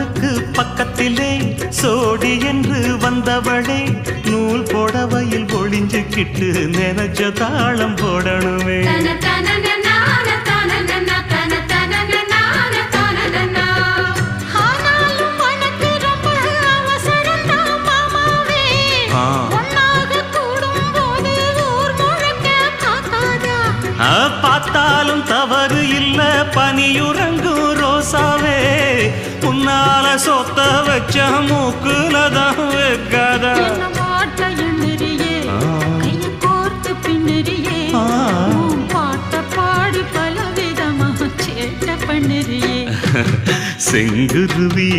கண்ணுக்கு பக்கத்திலே சோடி என்று வந்தவளே நூல் போடவையில் ஒளிஞ்சுக்கிட்டு நினைச்ச தாளம் போடணுமே. பார்த்தாலும் தவறு இல்ல பனியுறங்கும் ரோசாவே உன்னால சொத்த வச்ச மூக்குலதான் வைக்காதா. செங்குருவி